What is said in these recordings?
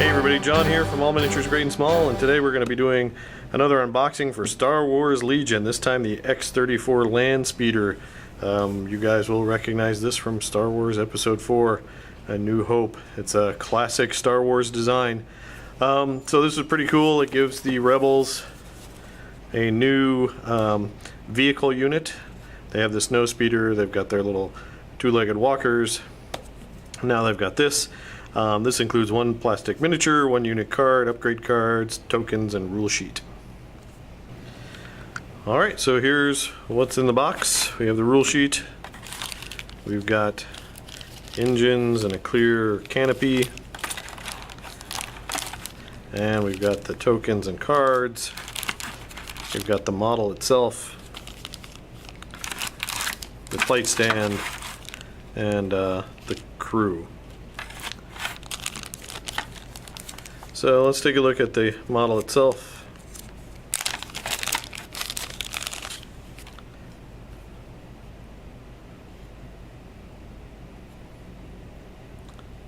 Hey everybody, John here from All Miniatures Great and Small, and today we're going to be doing another unboxing for Star Wars Legion, this time the X-34 Land Speeder. You guys will recognize this from Star Wars Episode 4, A New Hope. It's a classic Star Wars design. So this is pretty cool. It gives the Rebels a new vehicle unit. They have the snow speeder, they've got their little two-legged walkers. Now they've got this. This includes one plastic miniature, one unit card, upgrade cards, tokens, and rule sheet. Alright, so here's what's in the box. We have the rule sheet. We've got engines and a clear canopy. And we've got the tokens and cards. We've got the model itself, the plate stand, and the crew. So let's take a look at the model itself.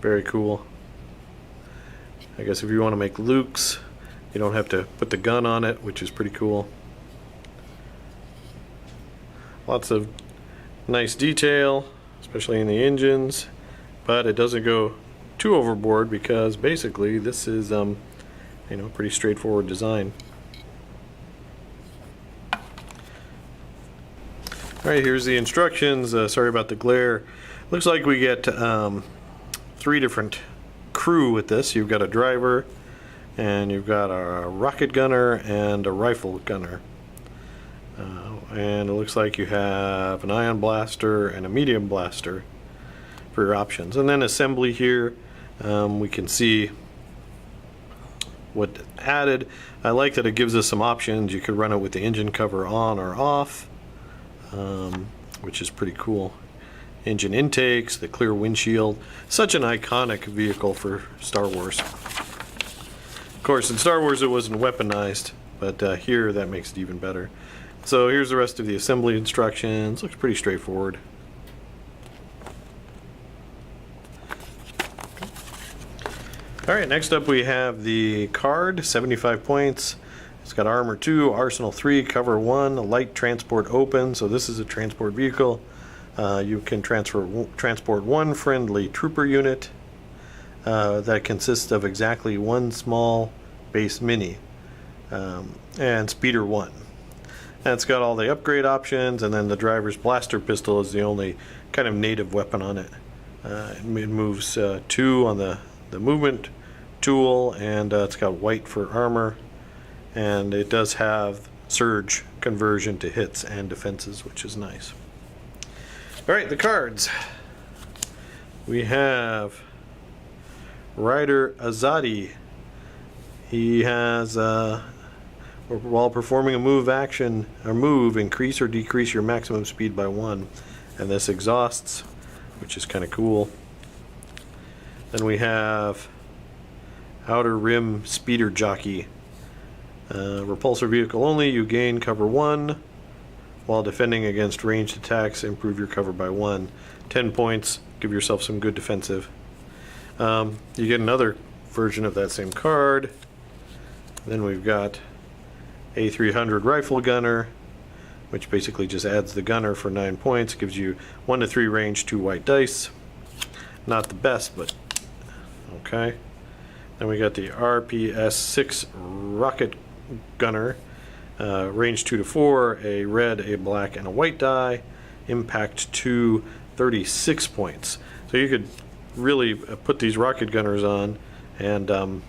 Very cool. I guess if you want to make Luke's, you don't have to put the gun on it, which is pretty cool. Lots of nice detail, especially in the engines, but it doesn't go too overboard because basically this is pretty straightforward design. Alright, here's the instructions. Sorry about the glare. Looks like we get 3 different crew with this. You've got a driver, and you've got a rocket gunner and a rifle gunner. And it looks like you have an ion blaster and a medium blaster for your options. And then assembly here, we can see what added. I like that it gives us some options. You could run it with the engine cover on or off, which is pretty cool. Engine intakes, the clear windshield. Such an iconic vehicle for Star Wars. Of course, in Star Wars it wasn't weaponized, but here that makes it even better. So here's the rest of the assembly instructions. Looks pretty straightforward. Alright, next up we have the card, 75 points. It's got Armor 2, Arsenal 3, Cover 1, Light Transport Open, so this is a transport vehicle. You can transport one friendly trooper unit that consists of exactly one small base mini and speeder 1. And it's got all the upgrade options, and then the driver's blaster pistol is the only kind of native weapon on it. It moves 2 on the movement tool, and it's got white for armor, and it does have surge conversion to hits and defenses, which is nice. Alright, the cards. We have Rider Azadi. He has while performing a move action or move, increase or decrease your maximum speed by 1, and this exhausts, which is kind of cool. Then we have Outer Rim Speeder Jockey. Repulsor vehicle only. You gain cover 1 while defending against ranged attacks. Improve your cover by 1. 10 points. Give yourself some good defensive. You get another version of that same card. Then we've got A300 Rifle Gunner, which basically just adds the gunner for 9 points. Gives you 1 to 3 range, 2 white dice. Not the best, but okay. Then we got the RPS-6 Rocket Gunner, range 2 to 4, a red, a black, and a white die. Impact 2, 36 points. So you could really put these rocket gunners on, and it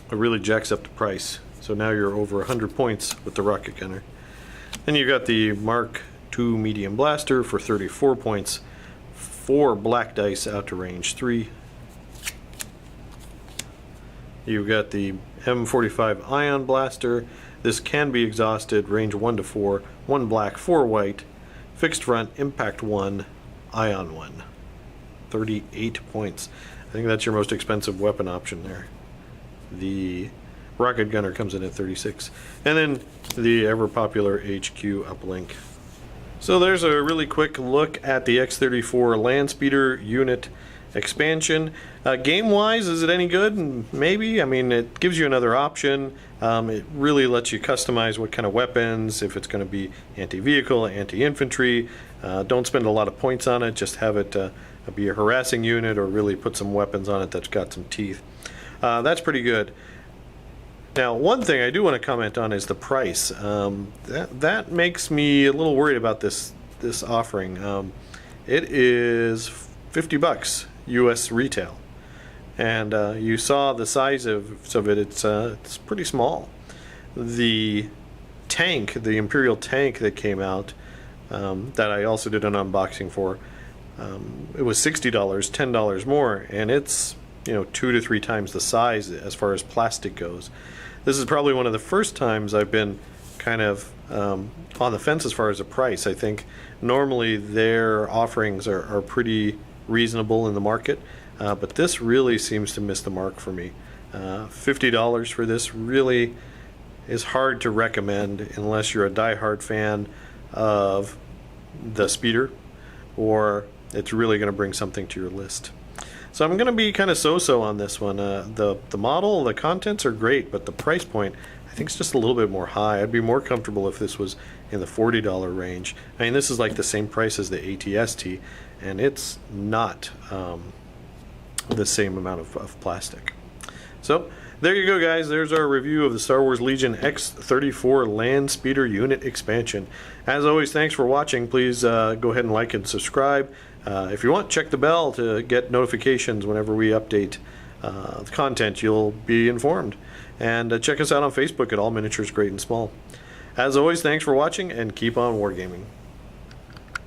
really jacks up the price. So now you're over 100 points with the rocket gunner. Then you got the Mark II medium blaster for 34 points, 4 black dice out to range 3. You've got the M45 Ion Blaster. This can be exhausted, range 1 to 4, 1 black, 4 white, fixed front, impact 1, Ion 1. 38 points. I think that's your most expensive weapon option there. The rocket gunner comes in at 36. And then the ever popular HQ uplink. So there's a really quick look at the X-34 land speeder unit. expansion. Game-wise, is it any good? Maybe. I mean, it gives you another option. It really lets you customize what kind of weapons, if it's going to be anti-vehicle, anti-infantry. Don't spend a lot of points on it. Just have it be a harassing unit, or really put some weapons on it that's got some teeth. That's pretty good. Now, one thing I do want to comment on is the price. That makes me a little worried about this offering. It is $50 US retail, and you saw the size of it. It's pretty small. The tank, the Imperial tank that came out, that I also did an unboxing for, it was $60, $10 more, and it's 2 to 3 times the size as far as plastic goes. This is probably one of the first times I've been kind of on the fence as far as the price. I think normally their offerings are pretty reasonable in the market, but this really seems to miss the mark for me. $50 for this really is hard to recommend unless you're a die-hard fan of the speeder, or it's really going to bring something to your list. So I'm going to be kind of so-so on this one. The model, the contents are great, but the price point I think is just a little bit more high. I'd be more comfortable if this was in the $40 range. I mean, this is like the same price as the AT-ST, and it's not the same amount of plastic. So there you go, guys. There's our review of the Star Wars Legion X-34 Land Speeder Unit Expansion. As always, thanks for watching. Please go ahead and like and subscribe. If you want, check the bell to get notifications whenever we update the content. You'll be informed. And check us out on Facebook at All Miniatures Great and Small. As always, thanks for watching, and keep on wargaming.